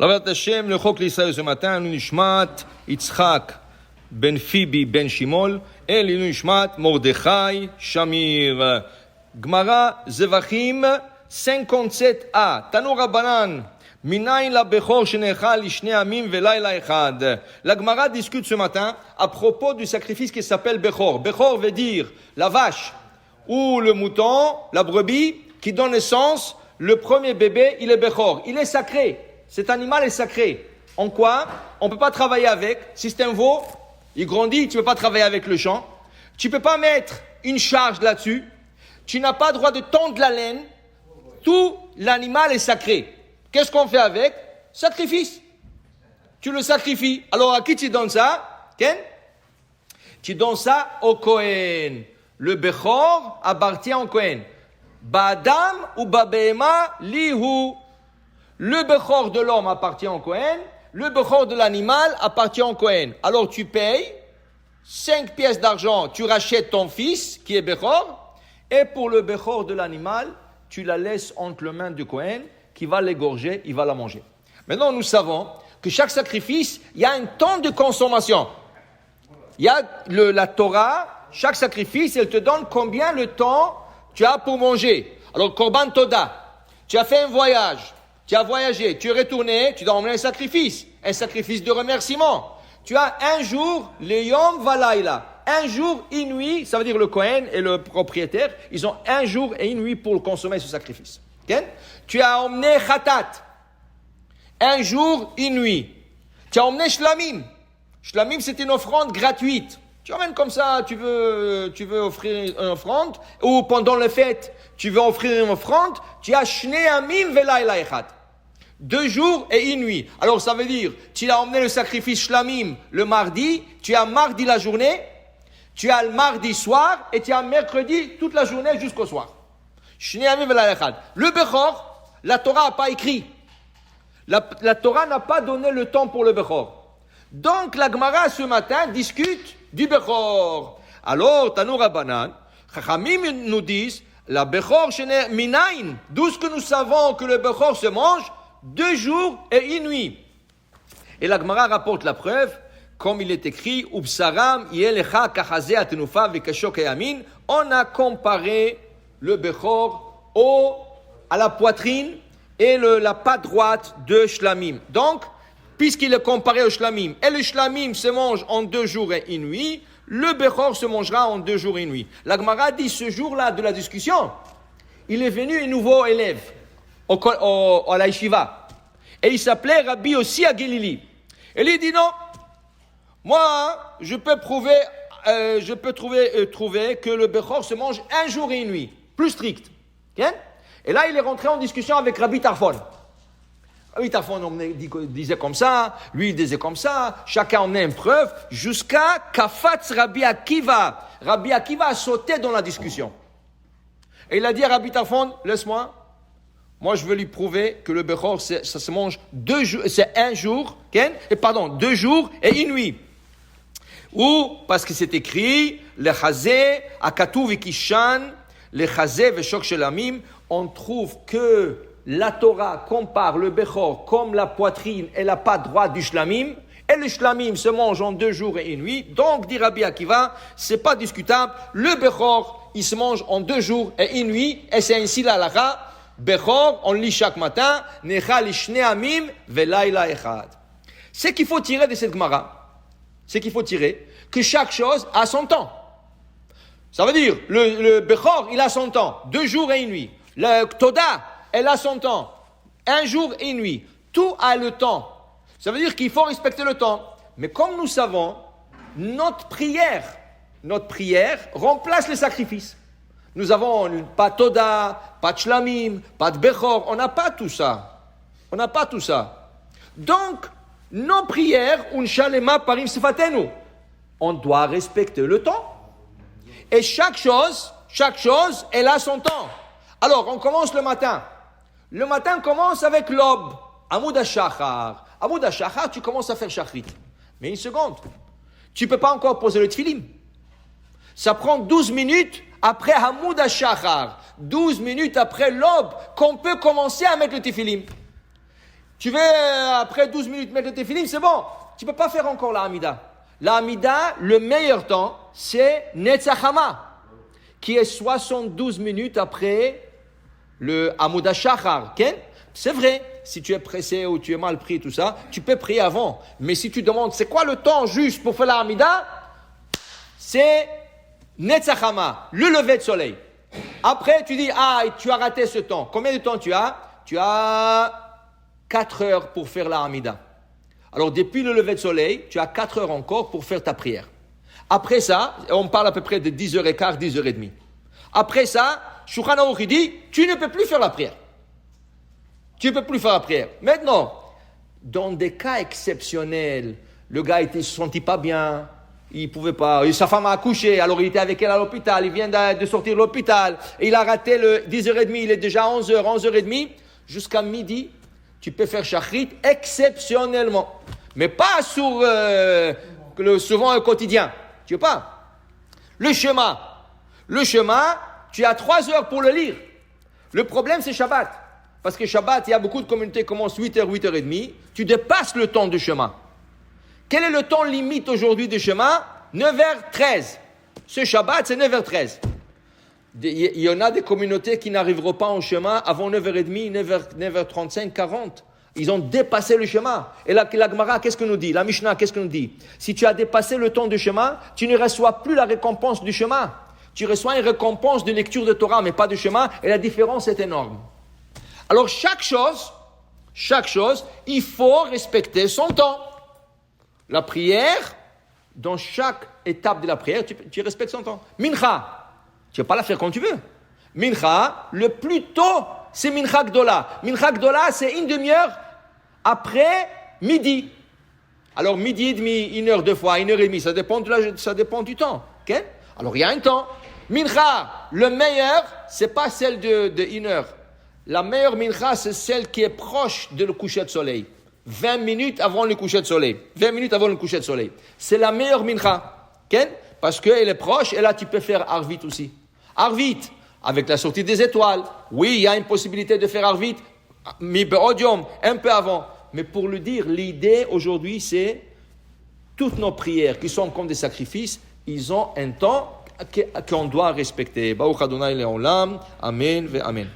Lavat Hashem, le Chok l'Israël ce matin, l'Unishmat, Yitzhak, Ben Fibi, Ben Shimol, et l'Unishmat, Mordechai, Shamir. Gemara, Zevachim, 57a, Tanu Rabbanan, Minayin la Bechor Shenechal, Ishne Amim, Velayla Echad. La Gemara discute ce matin à propos du sacrifice qui s'appelle Bechor. Bechor veut dire la vache ou le mouton, la brebis, qui donne naissance, le premier bébé, il est Bechor. Il est sacré. Cet animal est sacré. En quoi? On ne peut pas travailler avec. Si c'est un veau, il grandit, tu ne peux pas travailler avec le champ. Tu ne peux pas mettre une charge là-dessus. Tu n'as pas le droit de tondre la laine. Tout l'animal est sacré. Qu'est-ce qu'on fait avec? Sacrifice. Tu le sacrifies. Alors à qui tu donnes ça? Ken? Tu donnes ça au Kohen. Le Bechor appartient au Kohen. Ba'adam ou Ba'behema lihu. Le Bechor de l'homme appartient au Kohen, le Bechor de l'animal appartient au Kohen. Alors tu payes 5 pièces d'argent, tu rachètes ton fils qui est Bechor, et pour le Bechor de l'animal, tu la laisses entre les mains du Kohen qui va l'égorger, il va la manger. Maintenant, nous savons que chaque sacrifice, il y a un temps de consommation. Il y a la Torah, chaque sacrifice, elle te donne combien le temps tu as pour manger. Alors, Korban Toda, tu as fait un voyage. Tu as voyagé, tu es retourné, tu dois emmener un sacrifice de remerciement. Tu as un jour, le Yom Valayla, un jour, une nuit, ça veut dire le Kohen et le propriétaire, ils ont un jour et une nuit pour consommer ce sacrifice. Okay? Tu as emmené Khatat, un jour, une nuit. Tu as emmené Shlamim. Shlamim, c'est une offrande gratuite. Tu emmènes comme ça, tu veux offrir une offrande, ou pendant les fêtes, tu veux offrir une offrande, tu as Shnei Amim Velayla Echad. 2 jours et une nuit. Alors ça veut dire, tu as emmené le sacrifice Shlamim le mardi, tu as mardi la journée, tu as le mardi soir, et tu as mercredi toute la journée jusqu'au soir. Shnei Amim Velayla Echad. Le Bechor, la Torah n'a pas écrit. La Torah n'a pas donné le temps pour le Bechor. Donc la Gemara ce matin discute du Bechor. Alors, Tanu Rabbanan, Chachamim nous disent, la Bechor Shene Minayin, d'où ce que nous savons que le Bechor se mange 2 jours et une nuit. Et la Gemara rapporte la preuve, comme il est écrit, Ubsaram yelecha kachaze atenufa vekashok yamin. On a comparé le Bechor à la poitrine et la patte droite de Shlamim. Donc, puisqu'il est comparé au Shlamim, et le Shlamim se mange en 2 jours et une nuit, le Bechor se mangera en 2 jours et une nuit. La Gemara dit, ce jour-là de la discussion, il est venu un nouveau élève à la yeshiva. Et il s'appelait Rabbi Yossi Agelili. Et lui dit non, moi, je peux trouver que le Bechor se mange 1 jour et une nuit. Plus strict. Okay? Et là, il est rentré en discussion avec Rabbi Tarfon. Rabbi Tarfon disait comme ça, lui il disait comme ça, chacun emmenait une preuve, jusqu'à Kafatz Rabbi Akiva. Rabbi Akiva a sauté dans la discussion. Et il a dit à Rabbi Tarfon, laisse-moi, moi je veux lui prouver que le Bechor, ça se mange 2 jours, c'est 1 jour, 2 jours et une nuit. Ou, parce que c'est écrit, le Chazé, Akatu Vikishan, le Chazé Veshok Shelamim, on trouve que la Torah compare le Bechor comme la poitrine et la patte droite du Shlamim, et le Shlamim se mange en 2 jours et une nuit. Donc, dit Rabbi Akiva, c'est pas discutable. Le Bechor, il se mange en 2 jours et une nuit, et c'est ainsi la halakha. Bechor, on lit chaque matin, Necha lishne amim velayla echad. Ce qu'il faut tirer de cette Gemara, c'est qu'il faut tirer que chaque chose a son temps. Ça veut dire, le Bechor, il a son temps, 2 jours et une nuit. Le Toda, elle a son temps, 1 jour et une nuit. Tout a le temps. Ça veut dire qu'il faut respecter le temps. Mais comme nous savons, notre prière remplace les sacrifices. Nous avons pas Toda, pas de Shlamim, pas de Bechor. On n'a pas tout ça. Donc, nos prières, unshalema parim sifatenu. On doit respecter le temps. Et chaque chose, elle a son temps. Alors, on commence le matin. Le matin commence avec l'aube. Amoud HaShachar. Amoud HaShachar, tu commences à faire Shachrit. Mais une seconde. Tu ne peux pas encore poser le tfilim. Ça prend 12 minutes après Amoud HaShachar. 12 minutes après l'aube qu'on peut commencer à mettre le tfilim. Tu veux, après 12 minutes, mettre le téfilim, c'est bon. Tu ne peux pas faire encore la Hamida. La Hamida, le meilleur temps, c'est Netzachama, qui est 72 minutes après le Hamuda Shachar. C'est vrai, si tu es pressé ou tu es mal pris, tout ça, tu peux prier avant. Mais si tu demandes, c'est quoi le temps juste pour faire la Hamida? C'est Netzachama, le lever de soleil. Après, tu dis, tu as raté ce temps. Combien de temps tu as? Tu as 4 heures pour faire la Hamida. Alors, depuis le lever de soleil, tu as 4 heures encore pour faire ta prière. Après ça, on parle à peu près de 10h15, 10h30. Après ça, Shulchan Aruch dit, tu ne peux plus faire la prière. Tu ne peux plus faire la prière. Maintenant, dans des cas exceptionnels, le gars ne se sentit pas bien, il ne pouvait pas, sa femme a accouché, alors il était avec elle à l'hôpital, il vient de sortir de l'hôpital, et il a raté le 10h30, il est déjà 11h, 11h30, jusqu'à midi, tu peux faire shachrit exceptionnellement. Mais pas souvent au quotidien. Tu veux pas? Le chemin, tu as 3 heures pour le lire. Le problème, c'est Shabbat. Parce que Shabbat, il y a beaucoup de communautés qui commencent 8h, 8h30. Tu dépasses le temps de chemin. Quel est le temps limite aujourd'hui de chemin? 9h13. Ce Shabbat, c'est 9h13. Il y en a des communautés qui n'arriveront pas en chemin avant 9h30, 9h35, 40. Ils ont dépassé le chemin. Et la Gemara, qu'est-ce que nous dit? La Mishnah, qu'est-ce que nous dit? Si tu as dépassé le temps du chemin, tu ne reçois plus la récompense du chemin. Tu reçois une récompense de lecture de Torah, mais pas de chemin. Et la différence est énorme. Alors, chaque chose, il faut respecter son temps. La prière, dans chaque étape de la prière, tu respectes son temps. Mincha, tu ne vas pas la faire quand tu veux. Mincha, le plus tôt, c'est Mincha Gdola. Mincha Gdola, c'est une demi-heure après midi. Alors, midi et demi, 1 heure, 2 fois, 1 heure et demie, ça dépend du temps. Okay? Alors, il y a un temps. Mincha, le meilleur, ce n'est pas celle de 1 heure. La meilleure mincha, c'est celle qui est proche de le coucher de soleil. 20 minutes avant le coucher de soleil. 20 minutes avant le coucher de soleil. C'est la meilleure mincha. Okay? Parce qu'elle est proche, et là, tu peux faire Arvit aussi. Arvit, avec la sortie des étoiles. Oui, il y a une possibilité de faire Arvit, mi be'odium, un peu avant. Mais pour le dire, l'idée aujourd'hui, c'est toutes nos prières qui sont comme des sacrifices, ils ont un temps qu'on doit respecter. Baruch Adonai Le'olam. Amen ve Amen.